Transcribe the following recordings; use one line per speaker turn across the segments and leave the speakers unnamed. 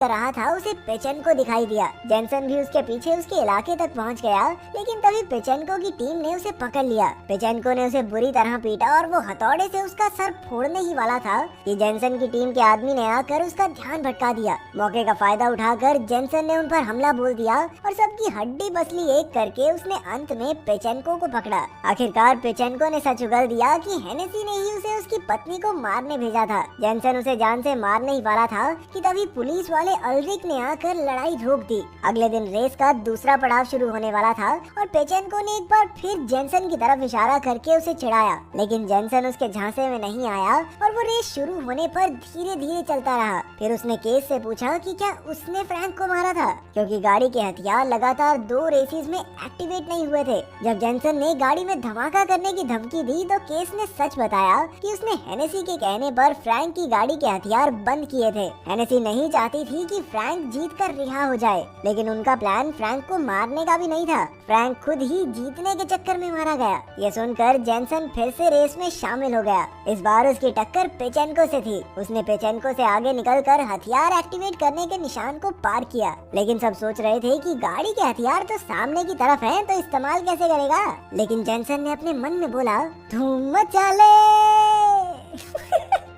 रहा था उसे पेचेंको दिखाई दिया। जेनसन भी उसके पीछे उसके इलाके तक पहुंच गया, लेकिन तभी पेचेंको की टीम ने उसे पकड़ लिया। पेचेंको ने उसे बुरी तरह पीटा और वो हथौड़े से उसका सर फोड़ने ही वाला था कि जेनसन की टीम के आदमी ने आकर उसका ध्यान भटका दिया। मौके का फायदा उठाकर जेनसन ने उन पर हमला बोल दिया और सबकी हड्डी बसली एक करके उसने अंत में पेचेंको को पकड़ा। आखिरकार पेचेंको ने सच उगल दिया कि हेनेसी ने ही उसे उसकी पत्नी को मारने भेजा था। जेनसन उसे जान से मारने ही वाला था कि तभी पुलिस वाले अल्रिक ने आकर लड़ाई रोक दी। अगले दिन रेस का दूसरा पड़ाव शुरू होने वाला था और पेचेंको ने एक बार फिर जेनसन की तरफ इशारा करके उसे चिढ़ाया, लेकिन जेनसन उसके झांसे में नहीं आया और वो रेस शुरू होने पर धीरे धीरे चलता रहा। फिर उसने केस से पूछा कि क्या उसने फ्रैंक को मारा था, क्योंकि गाड़ी के हथियार लगातार 2 रेसेस में एक्टिवेट नहीं हुए थे। जब जेनसन ने गाड़ी में धमाका करने की धमकी दी तो केस ने सच बताया कि उसने हेनेसी के कहने पर फ्रैंक की गाड़ी के हथियार बंद किए थे। हेनेसी नहीं चाहती थी कि फ्रैंक जीत कर रिहा हो जाए, लेकिन उनका प्लान फ्रैंक को मारने का भी नहीं था। फ्रैंक खुद ही जीतने के चक्कर में मारा गया। ये सुनकर जेनसन फिर से रेस में शामिल हो गया। इस बार उसकी टक्कर पेचेंको से थी। उसने पेचेंको से आगे निकलकर हथियार एक्टिवेट करने के निशान को पार किया, लेकिन सब सोच रहे थे कि गाड़ी के हथियार तो सामने की तरफ हैं, तो इस्तेमाल कैसे करेगा। लेकिन जेनसन ने अपने मन में बोला, धूम मचा ले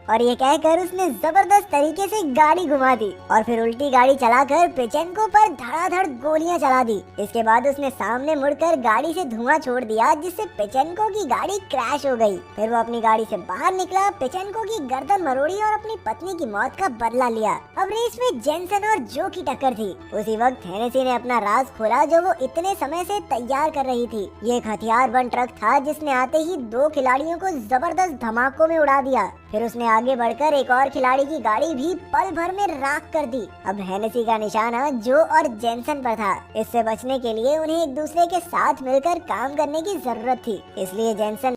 और ये कहकर उसने जबरदस्त तरीके से गाड़ी घुमा दी और फिर उल्टी गाड़ी चलाकर पेचेंको पर धड़ाधड़ गोलियां चला दी। इसके बाद उसने सामने मुड़कर गाड़ी से धुआं छोड़ दिया, जिससे पेचेंको की गाड़ी क्रैश हो गई। फिर वो अपनी गाड़ी से बाहर निकला, पेचेंको की गर्दन मरोड़ी और अपनी पत्नी की मौत का बदला लिया। अब रेस में जेनसन और जो की टक्कर थी। उसी वक्त हेनेसी ने अपना राज खोला जो वो इतने समय से तैयार कर रही थी। ये एक हथियार बंद ट्रक था जिसने आते ही 2 खिलाड़ियों को जबरदस्त धमाकों में उड़ा दिया। फिर उसने आगे बढ़कर एक और खिलाड़ी की गाड़ी भी पल भर में राख कर दी। अब हेनेसी का निशाना जो और जेनसन पर था। इससे बचने के लिए उन्हें एक दूसरे के साथ मिलकर काम करने की जरूरत थी, इसलिए जेनसन